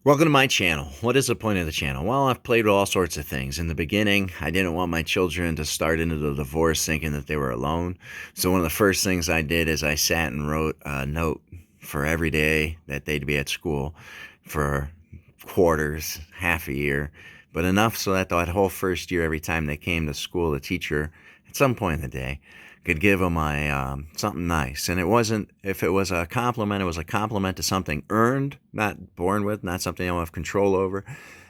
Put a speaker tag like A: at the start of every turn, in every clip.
A: Welcome to my channel. What is the point of the channel? Well, I've played with all sorts of things. In the beginning, I didn't want my children to start into the divorce thinking that they were alone. So one of the first things I did is I sat and wrote a note for every day that they'd be at school for quarters, half a year, but enough so that that whole first year, every time they came to school, the teacher, at some point in the day, could give them something nice. And it wasn't, if it was a compliment, it was a compliment to something earned, not born with, not something I don't have control over.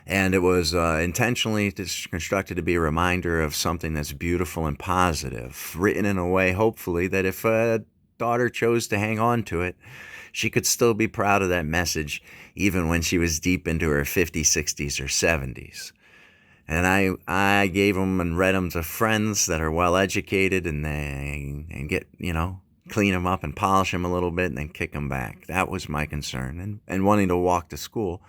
A: And it was intentionally constructed to be a reminder of something that's beautiful and positive, written in a way, hopefully, that if a daughter chose to hang on to it, she could still be proud of that message, even when she was deep into her 50s, 60s, or 70s. And I gave them and read them to friends that are well educated, and get, clean them up and polish them a little bit and then kick them back. That was my concern, and wanting to walk to school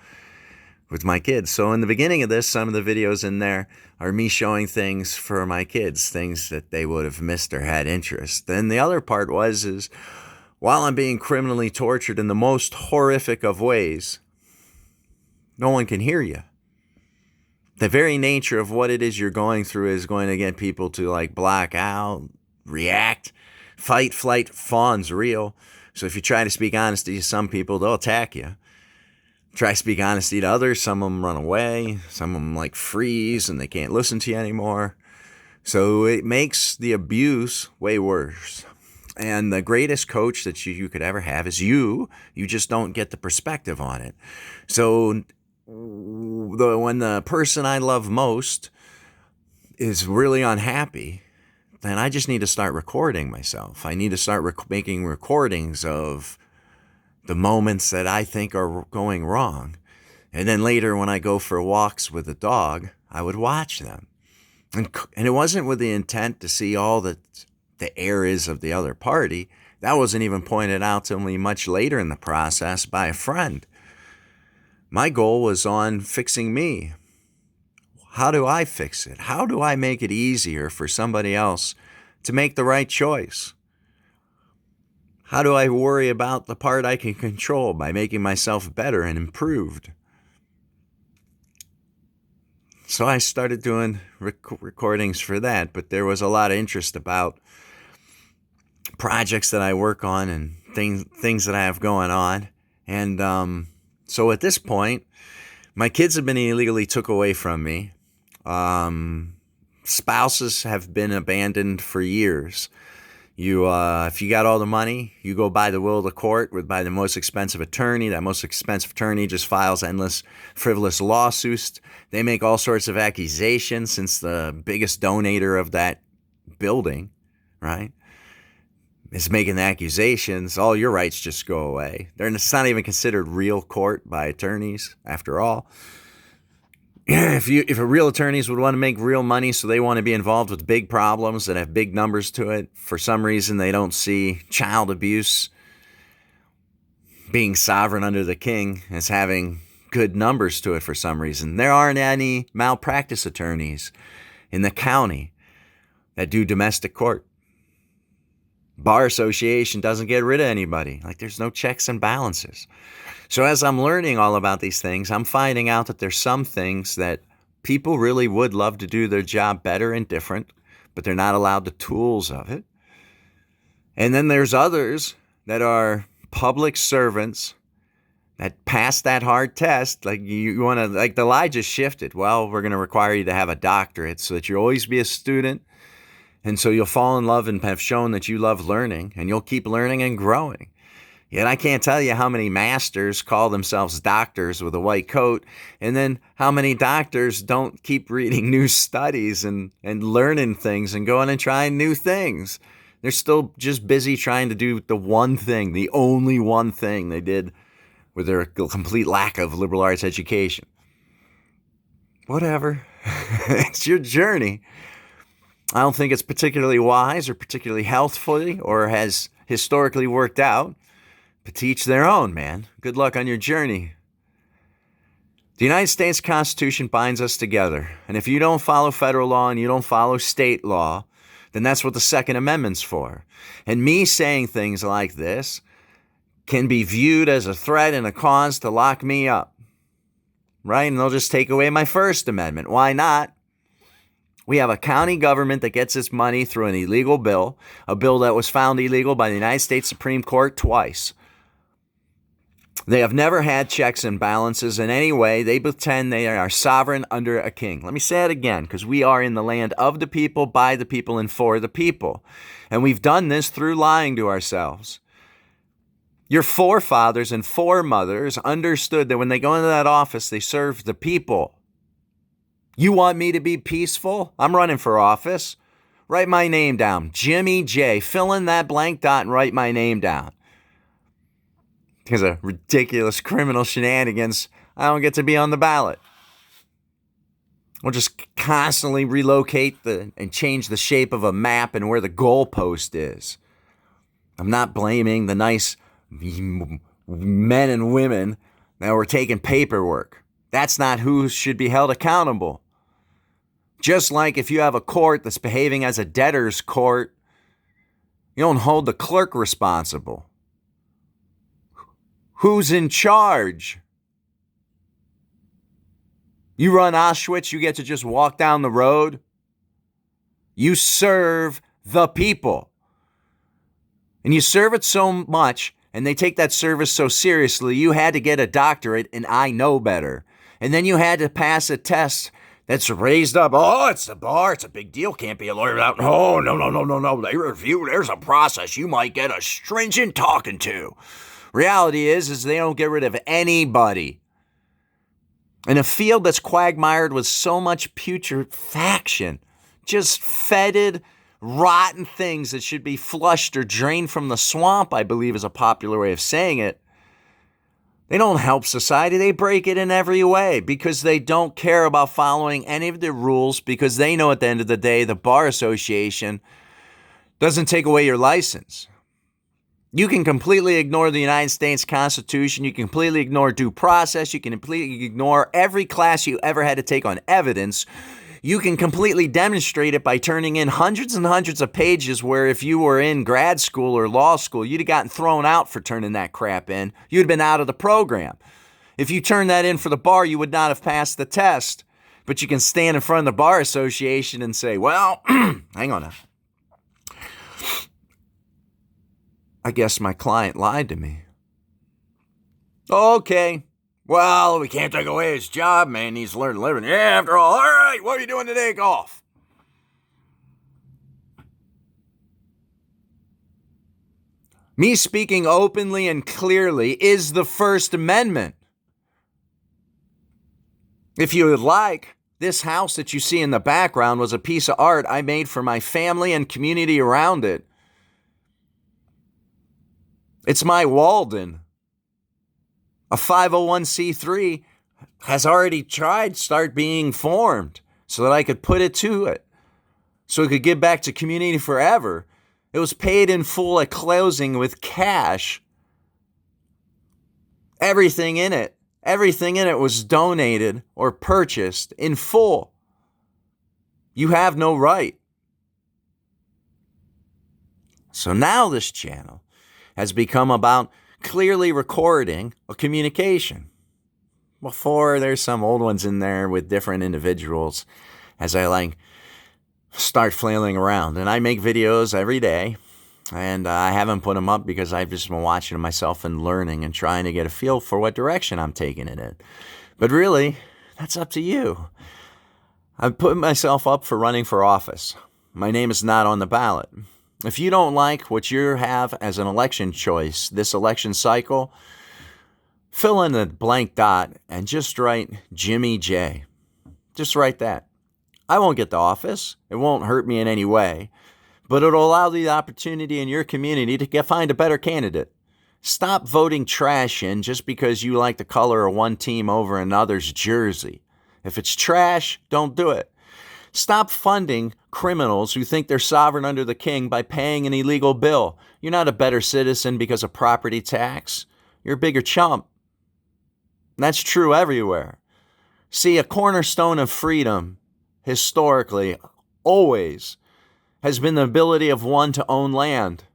A: with my kids. So in the beginning of this, some of the videos in there are me showing things for my kids, things that they would have missed or had interest. Then the other part is while I'm being criminally tortured in the most horrific of ways, no one can hear you. The very nature of what it is you're going through is going to get people to black out, react. Fight, flight, fawn's real. So if you try to speak honesty to some people, they'll attack you. Try to speak honesty to others, some of them run away. Some of them freeze and they can't listen to you anymore. So it makes the abuse way worse. And the greatest coach that you could ever have is you. You just don't get the perspective on it. So when the person I love most is really unhappy, then I just need to start recording myself. I need to start making recordings of the moments that I think are going wrong. And then later when I go for walks with the dog, I would watch them. And it wasn't with the intent to see all the errors of the other party. That wasn't even pointed out to me much later in the process by a friend. My goal was on fixing me. How do I fix it? How do I make it easier for somebody else to make the right choice? How do I worry about the part I can control by making myself better and improved? So I started doing recordings for that, but there was a lot of interest about projects that I work on and things that I have going on. And so at this point, my kids have been illegally took away from me. Spouses have been abandoned for years. If you got all the money, you go by the will of the court by the most expensive attorney. That most expensive attorney just files endless frivolous lawsuits. They make all sorts of accusations since the biggest donator of that building, right, is making the accusations. All your rights just go away. It's not even considered real court by attorneys, after all. If real attorneys would want to make real money, so they want to be involved with big problems that have big numbers to it, for some reason they don't see child abuse being sovereign under the king as having good numbers to it for some reason. There aren't any malpractice attorneys in the county that do domestic court. Bar association doesn't get rid of anybody. There's no checks and balances. So as I'm learning all about these things, I'm finding out that there's some things that people really would love to do their job better and different, but they're not allowed the tools of it. And then there's others that are public servants that pass that hard test. You want to, the lie just shifted. Well, we're going to require you to have a doctorate so that you always be a student. And so you'll fall in love and have shown that you love learning, and you'll keep learning and growing. Yet I can't tell you how many masters call themselves doctors with a white coat, and then how many doctors don't keep reading new studies and learning things and going and trying new things. They're still just busy trying to do the one thing, the only one thing they did with their complete lack of liberal arts education. Whatever. It's your journey. I don't think it's particularly wise or particularly healthful or has historically worked out. But to each their own, man. Good luck on your journey. The United States Constitution binds us together. And if you don't follow federal law and you don't follow state law, then that's what the Second Amendment's for. And me saying things like this can be viewed as a threat and a cause to lock me up. right? And they'll just take away my First Amendment. Why not? We have a county government that gets its money through an illegal bill, a bill that was found illegal by the United States Supreme Court twice. They have never had checks and balances in any way. They pretend they are sovereign under a king. Let me say it again, because we are in the land of the people, by the people, and for the people. And we've done this through lying to ourselves. Your forefathers and foremothers understood that when they go into that office, they serve the people. You want me to be peaceful? I'm running for office. Write my name down. Jimmy J. Fill in that blank dot and write my name down. Because of ridiculous criminal shenanigans, I don't get to be on the ballot. We'll just constantly relocate and change the shape of a map and where the goalpost is. I'm not blaming the nice men and women that were taking paperwork. That's not who should be held accountable. Just like if you have a court that's behaving as a debtor's court, you don't hold the clerk responsible. Who's in charge? You run Auschwitz, you get to just walk down the road. You serve the people. And you serve it so much, and they take that service so seriously, you had to get a doctorate in I know better. And then you had to pass a test that's raised up. Oh, it's the bar. It's a big deal. Can't be a lawyer without. Oh, no. They review. There's a process. You might get a stringent talking to. Reality is they don't get rid of anybody. In a field that's quagmired with so much putrefaction, just fetid, rotten things that should be flushed or drained from the swamp, I believe is a popular way of saying it. They don't help society. They break it in every way because they don't care about following any of the rules, because they know at the end of the day, the Bar Association doesn't take away your license. You can completely ignore the United States Constitution. You can completely ignore due process. You can completely ignore every class you ever had to take on evidence. You can completely demonstrate it by turning in hundreds and hundreds of pages where if you were in grad school or law school, you'd have gotten thrown out for turning that crap in. You'd have been out of the program. If you turned that in for the bar, you would not have passed the test. But you can stand in front of the Bar Association and say, well, hang on now. I guess my client lied to me. Okay. Well, we can't take away his job. Man needs to learn to live. Yeah, after all right, what are you doing today, golf? Me speaking openly and clearly is the First Amendment. If you would like, this house that you see in the background was a piece of art I made for my family and community around it. It's my Walden. A 501c3 has already tried to start being formed so that I could put it to it, so it could give back to community forever. It was paid in full at closing with cash. Everything in it was donated or purchased in full. You have no right. So now this channel has become about clearly recording a communication. Before, there's some old ones in there with different individuals as I start flailing around. And I make videos every day, and I haven't put them up because I've just been watching them myself and learning and trying to get a feel for what direction I'm taking it in. But really, that's up to you. I've put myself up for running for office. My name is not on the ballot. If you don't like what you have as an election choice this election cycle, fill in the blank dot and just write Jimmy J. Just write that. I won't get the office. It won't hurt me in any way, but it'll allow the opportunity in your community to find a better candidate. Stop voting trash in just because you like the color of one team over another's jersey. If it's trash, don't do it. Stop funding criminals who think they're sovereign under the king by paying an illegal bill. You're not a better citizen because of property tax. You're a bigger chump. And that's true everywhere. See, a cornerstone of freedom, historically, always, has been the ability of one to own land.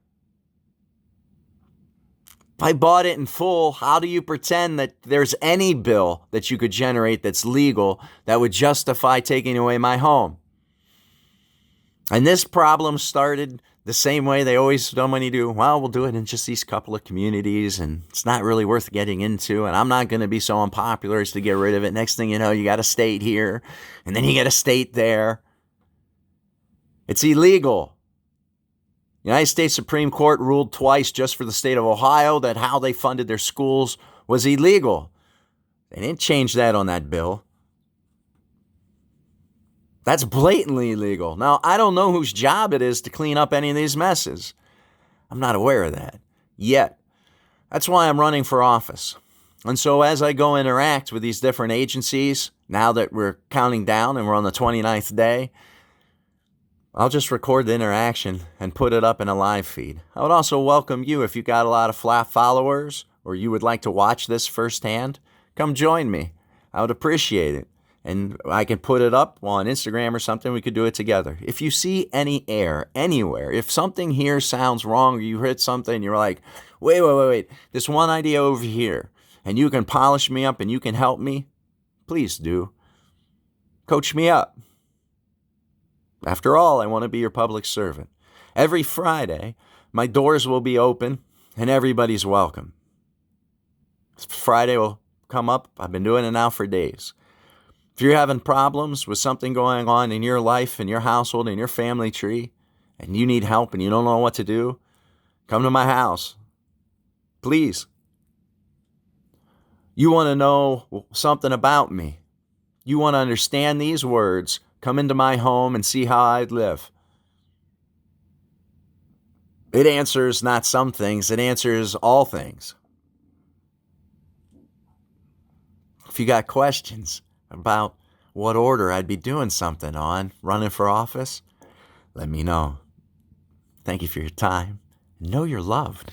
A: If I bought it in full, how do you pretend that there's any bill that you could generate that's legal that would justify taking away my home? And this problem started the same way they always do when you do, well, we'll do it in just these couple of communities and it's not really worth getting into and I'm not going to be so unpopular as to get rid of it. Next thing you know, you got a state here and then you get a state there. It's illegal. The United States Supreme Court ruled twice just for the state of Ohio that how they funded their schools was illegal. They didn't change that on that bill. That's blatantly illegal. Now, I don't know whose job it is to clean up any of these messes. I'm not aware of that yet. That's why I'm running for office. And so as I go interact with these different agencies, now that we're counting down and we're on the 29th day, I'll just record the interaction and put it up in a live feed. I would also welcome you if you got a lot of flat followers or you would like to watch this firsthand. Come join me. I would appreciate it. And I can put it up on Instagram or something. We could do it together. If you see any error anywhere, if something here sounds wrong or you heard something and you're like, wait, this one idea over here, and you can polish me up and you can help me, please do. Coach me up. After all, I want to be your public servant. Every Friday, my doors will be open and everybody's welcome. Friday will come up. I've been doing it now for days. If you're having problems with something going on in your life, in your household, in your family tree, and you need help and you don't know what to do, come to my house. Please. You want to know something about me. You want to understand these words. Come into my home and see how I live. It answers not some things, it answers all things. If you got questions about what order I'd be doing something on, running for office, let me know. Thank you for your time. Know you're loved.